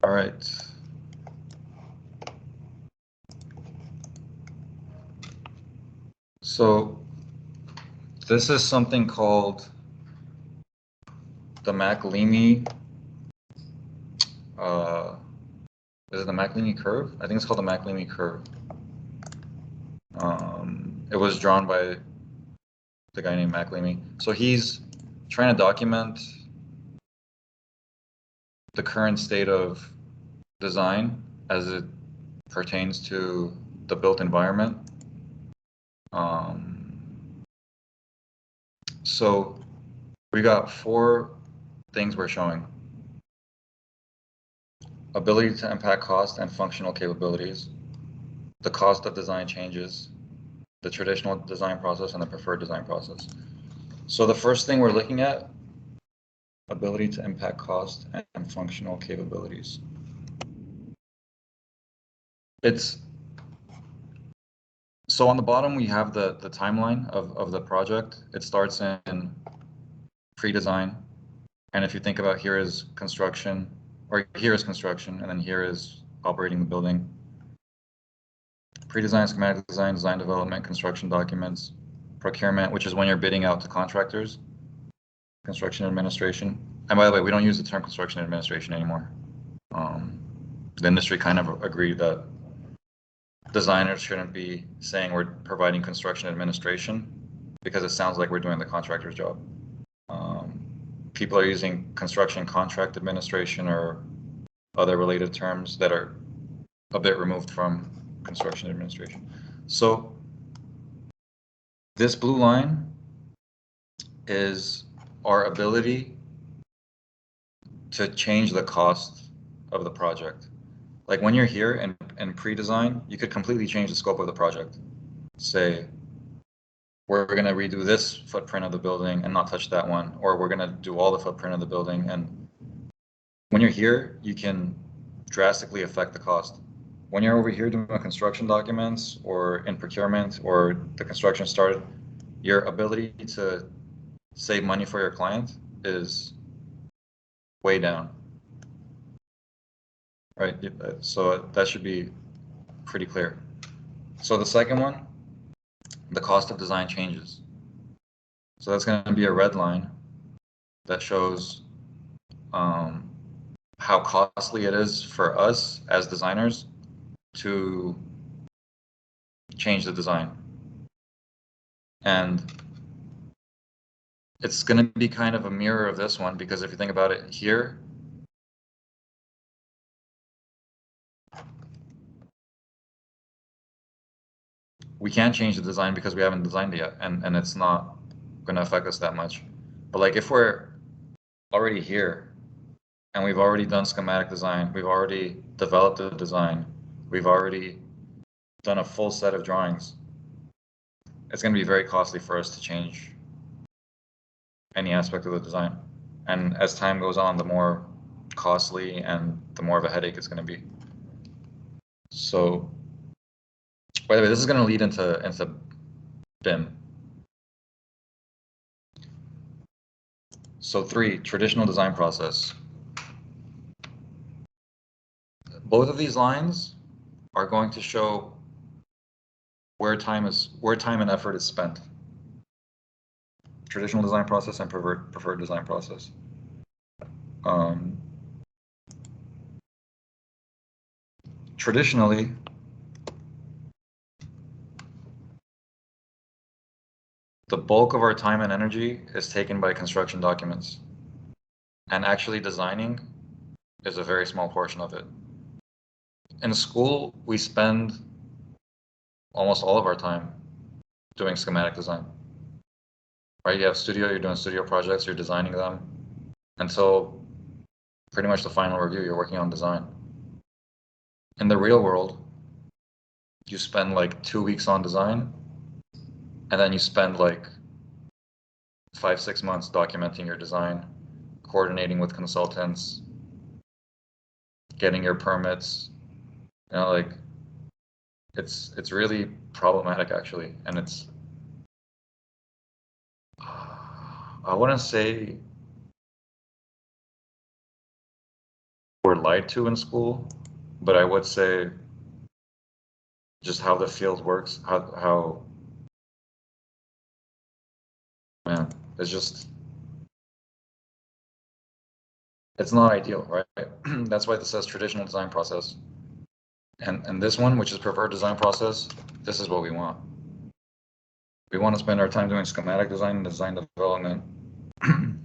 All right. So this is something called the MacLeamy. Is it the MacLeamy curve? I think it's called the MacLeamy curve. It was drawn by the guy named MacLeamy. So he's trying to document the current state of design as it pertains to the built environment. So we got 4 things we're showing. Ability to impact cost and functional capabilities, the cost of design changes, the traditional design process, and the preferred design process. So the first thing we're looking at, ability to impact cost and functional capabilities. So on the bottom, we have the timeline of the project. It starts in pre-design. And if you think about here is construction, or here is construction, and then here is operating the building. Pre-design, schematic design, design development, construction documents, procurement, which is when you're bidding out to contractors, construction administration. And by the way, we don't use the term construction administration anymore. The industry kind of agreed that designers shouldn't be saying we're providing construction administration because it sounds like we're doing the contractor's job. People are using construction contract administration or other related terms that are a bit removed from construction administration. So this blue line is our ability to change the cost of the project. Like when you're here in pre-design, you could completely change the scope of the project. Say, we're going to redo this footprint of the building and not touch that one, or we're going to do all the footprint of the building. And when you're here, you can drastically affect the cost. When you're over here doing construction documents or in procurement or the construction started, your ability to save money for your client is way down. Right, so that should be pretty clear. So the second one, the cost of design changes. So that's going to be a red line that shows how costly it is for us as designers to change the design. And it's going to be kind of a mirror of this one, because if you think about it here, we can't change the design because we haven't designed it yet, and it's not going to affect us that much. But like if we're already here and we've already done schematic design, we've already developed a design, we've already done a full set of drawings, it's going to be very costly for us to change any aspect of the design. And as time goes on, the more costly and the more of a headache it's going to be. So, by the way, this is going to lead into BIM. So 3, traditional design process. Both of these lines are going to show where time and effort is spent. Traditional design process and preferred design process. Traditionally, the bulk of our time and energy is taken by construction documents, and actually designing is a very small portion of it. In school, we spend almost all of our time doing schematic design. Right? You have studio, you're doing studio projects, you're designing them until pretty much the final review, you're working on design. In the real world, you spend like 2 weeks on design, and then you spend like 5-6 months documenting your design, coordinating with consultants, getting your permits. You know, like it's really problematic actually, and it's I wouldn't say were lied to in school, but I would say just how the field works, how man, it's just, it's not ideal, right? That's why this says traditional design process. And this one, which is preferred design process, this is what we want. We want to spend our time doing schematic design and design development and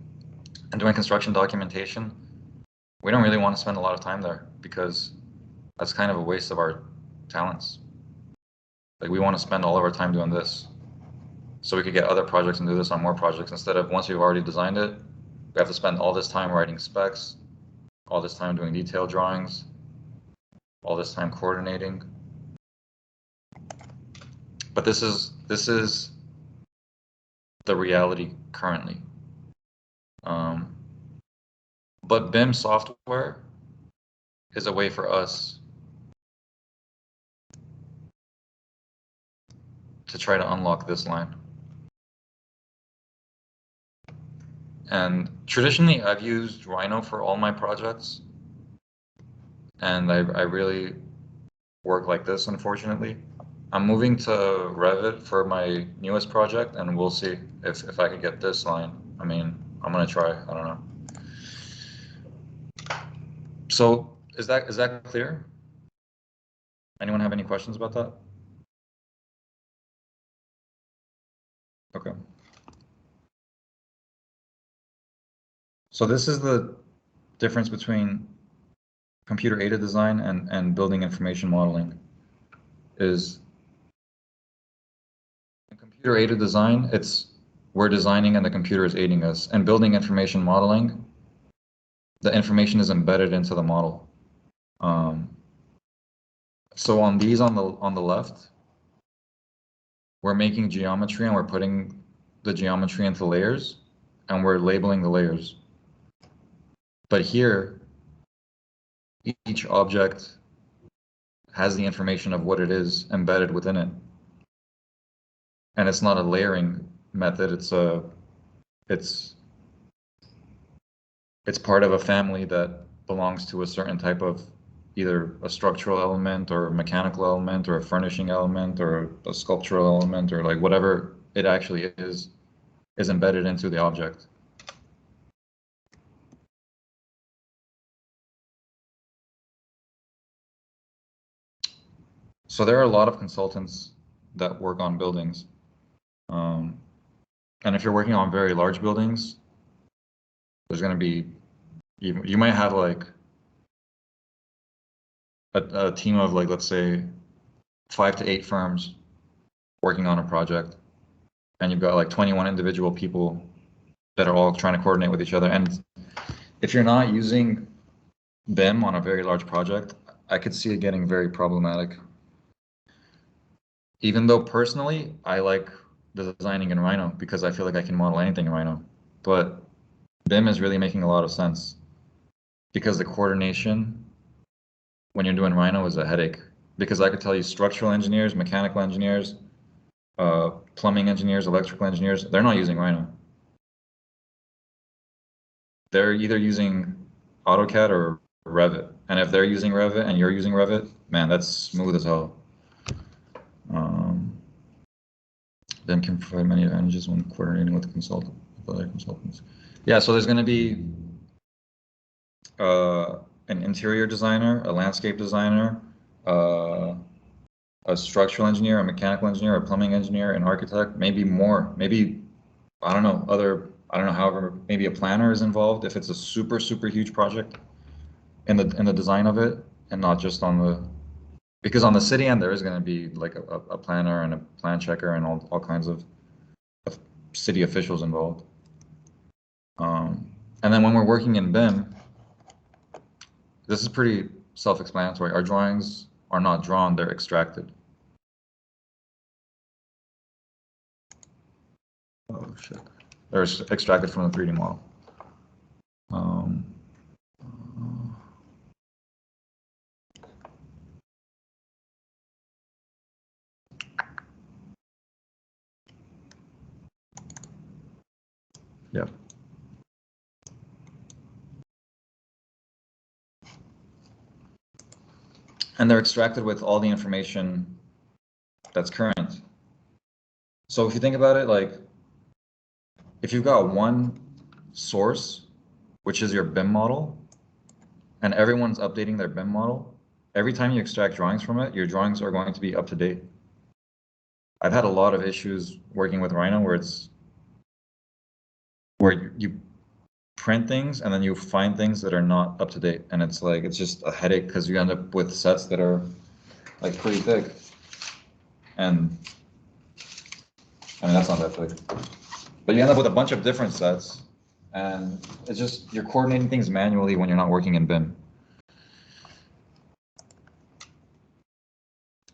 doing construction documentation. We don't really want to spend a lot of time there because that's kind of a waste of our talents. Like we want to spend all of our time doing this so we could get other projects and do this on more projects instead of once we've already designed it, we have to spend all this time writing specs, all this time doing detailed drawings, all this time coordinating. But this is the reality currently. But BIM software is a way for us to try to unlock this line. And traditionally, I've used Rhino for all my projects. And I really work like this, unfortunately. I'm moving to Revit for my newest project, and we'll see if I can get this line. I mean, I'm gonna try, I don't know. So is that clear? Anyone have any questions about that? Okay. So this is the difference between computer-aided design and building information modeling. Is in computer-aided design, we're designing and the computer is aiding us. And building information modeling, the information is embedded into the model. So on these on the left, we're making geometry and we're putting the geometry into layers and we're labeling the layers. But here, each object has the information of what it is embedded within it. And it's not a layering method, it's part of a family that belongs to a certain type of either a structural element or a mechanical element or a furnishing element or a sculptural element or like whatever it actually is embedded into the object. So there are a lot of consultants that work on buildings. And if you're working on very large buildings, there's going to be, you might have like a team of like, let's say 5 to 8 firms working on a project. And you've got like 21 individual people that are all trying to coordinate with each other. And if you're not using BIM on a very large project, I could see it getting very problematic. Even though personally, I like designing in Rhino because I feel like I can model anything in Rhino. But BIM is really making a lot of sense because the coordination when you're doing Rhino is a headache. Because I could tell you structural engineers, mechanical engineers, plumbing engineers, electrical engineers, they're not using Rhino. They're either using AutoCAD or Revit. And if they're using Revit and you're using Revit, man, that's smooth as hell. Then can provide many advantages when coordinating with other consultants. Yeah, so there's going to be an interior designer, a landscape designer, a structural engineer, a mechanical engineer, a plumbing engineer, an architect, maybe more, maybe, I don't know, however, maybe a planner is involved if it's a super, super huge project in the design of it and not just on the, because on the city end, there is going to be like a planner and a plan checker and all kinds of city officials involved. And then when we're working in BIM, this is pretty self-explanatory. Our drawings are not drawn, they're extracted. Oh shit. They're extracted from the 3D model. Yeah. and they're extracted with all the information that's current. So if you think about it, like if you've got one source, which is your BIM model, and everyone's updating their BIM model, every time you extract drawings from it, your drawings are going to be up to date. I've had a lot of issues working with Rhino where you print things and then you find things that are not up to date, and it's like it's just a headache because you end up with sets that are like pretty thick, and I mean that's not that big, but you end up with a bunch of different sets, and it's just you're coordinating things manually when you're not working in BIM.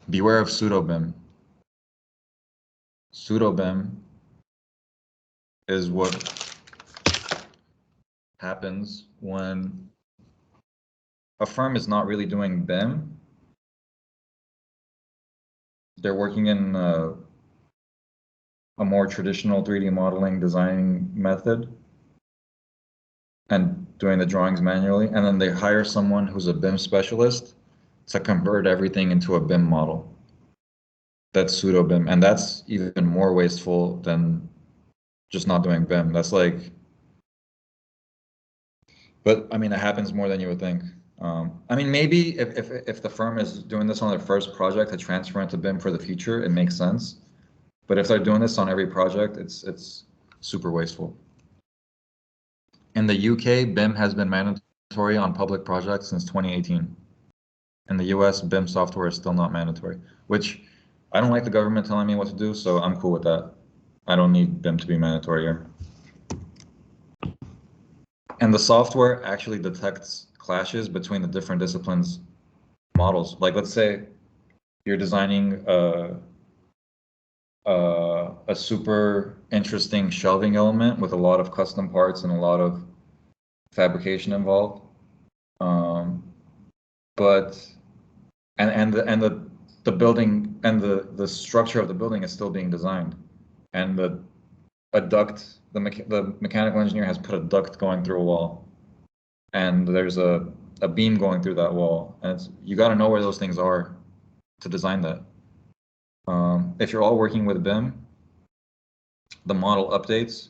Beware of pseudo BIM. Pseudo BIM is what happens when a firm is not really doing BIM. They're working in a more traditional 3D modeling design method and doing the drawings manually, and then they hire someone who's a BIM specialist to convert everything into a BIM model. That's pseudo BIM, and that's even more wasteful than just not doing BIM. That's like, but I mean, it happens more than you would think. I mean, maybe if the firm is doing this on their first project to transfer into BIM for the future, it makes sense. But if they're doing this on every project, it's super wasteful. In the UK, BIM has been mandatory on public projects since 2018. In the US, BIM software is still not mandatory, which I don't like the government telling me what to do, so I'm cool with that. I don't need BIM to be mandatory here. And the software actually detects clashes between the different disciplines models. Like let's say you're designing a super interesting shelving element with a lot of custom parts and a lot of fabrication involved. But the building and the structure of the building is still being designed, and a duct, the mechanical engineer has put a duct going through a wall, and there's a beam going through that wall, and you got to know where those things are to design that. If you're all working with BIM, the model updates,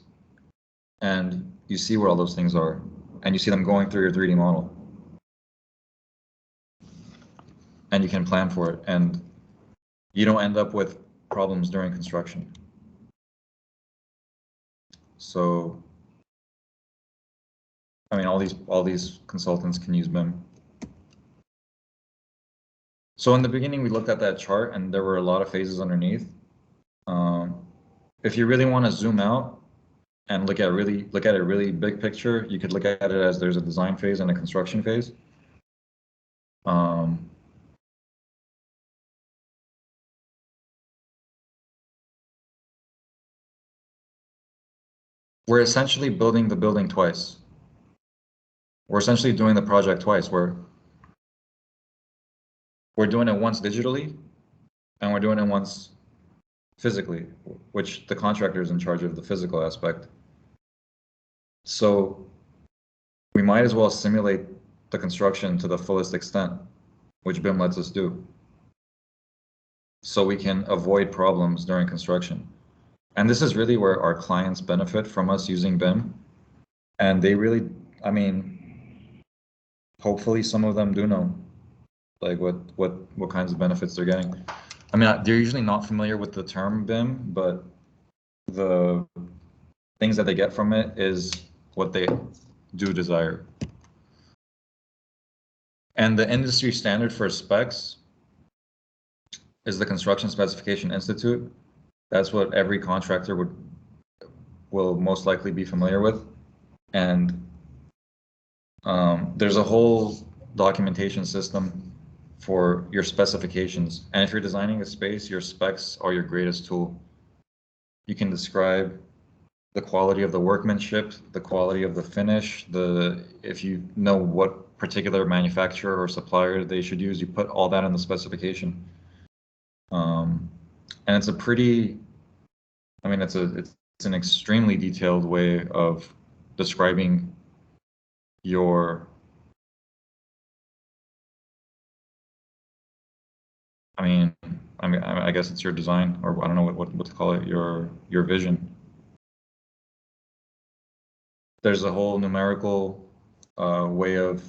and you see where all those things are, and you see them going through your 3D model, and you can plan for it, and you don't end up with problems during construction. So, I mean, all these consultants can use BIM. So in the beginning, we looked at that chart, and there were a lot of phases underneath. If you really want to zoom out and look at a really big picture, you could look at it as there's a design phase and a construction phase. We're essentially building the building twice. We're essentially doing the project twice. We're doing it once digitally, and we're doing it once physically, which the contractor is in charge of the physical aspect. So we might as well simulate the construction to the fullest extent, which BIM lets us do, so we can avoid problems during construction. And this is really where our clients benefit from us using BIM. And they really, I mean, hopefully some of them do know like what kinds of benefits they're getting. I mean, they're usually not familiar with the term BIM, but the things that they get from it is what they do desire. And the industry standard for specs is the Construction Specification Institute. That's what every contractor will most likely be familiar with. And there's a whole documentation system for your specifications. And if you're designing a space, your specs are your greatest tool. You can describe the quality of the workmanship, the quality of the finish, if you know what particular manufacturer or supplier they should use, you put all that in the specification. And it's a pretty, I mean, it's an extremely detailed way of describing your I mean, I guess it's your design, or I don't know what to call it, your vision. There's a whole numerical way of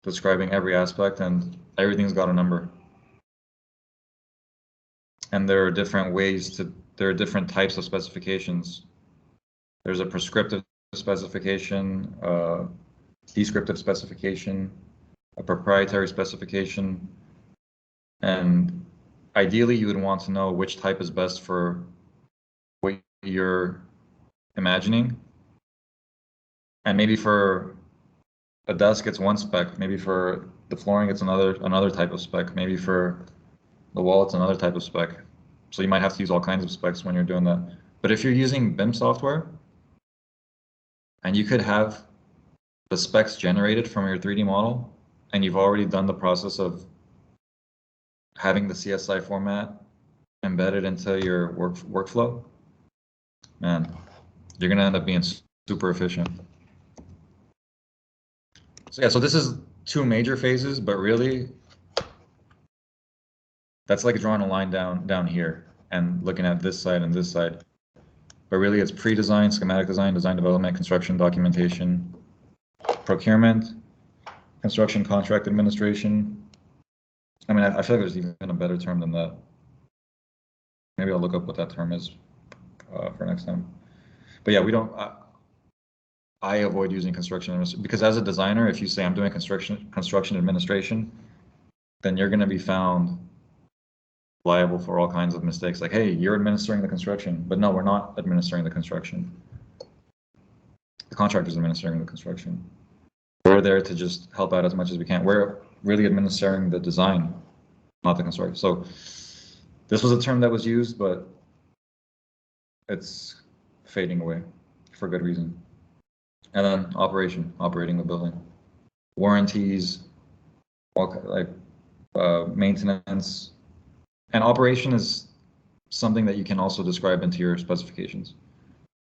describing every aspect, and everything's got a number. And there are different there are different types of specifications. There's a prescriptive specification, descriptive specification, a proprietary specification, and ideally you would want to know which type is best for what you're imagining. And maybe for a desk it's one spec, maybe for the flooring it's another type of spec, maybe for the wall it's another type of spec. So you might have to use all kinds of specs when you're doing that. But if you're using BIM software, and you could have the specs generated from your 3D model, and you've already done the process of having the CSI format embedded into your workflow, man, you're gonna end up being super efficient. So yeah, so this is two major phases, but really that's like drawing a line down here and looking at this side and this side. But really it's pre-design, schematic design, design development, construction documentation, procurement, construction contract administration. I mean, I feel like there's even a better term than that. Maybe I'll look up what that term is for next time. But yeah, we don't. I avoid using construction because as a designer, if you say I'm doing construction administration, then you're going to be found liable for all kinds of mistakes. Like, hey, you're administering the construction, but no, we're not administering the construction. The contractor's administering the construction. We're there to just help out as much as we can. We're really administering the design, not the construction. So this was a term that was used, but it's fading away for good reason. And then operating the building, warranties, all like maintenance, and operation is something that you can also describe into your specifications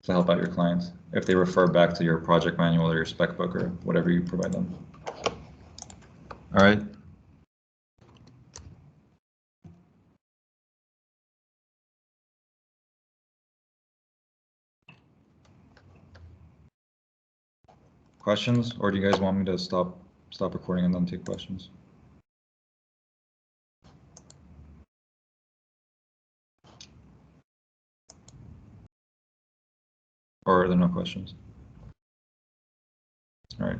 to help out your clients if they refer back to your project manual or your spec book or whatever you provide them. All right. Questions, or do you guys want me to stop recording and then take questions? Or are there no questions? All right.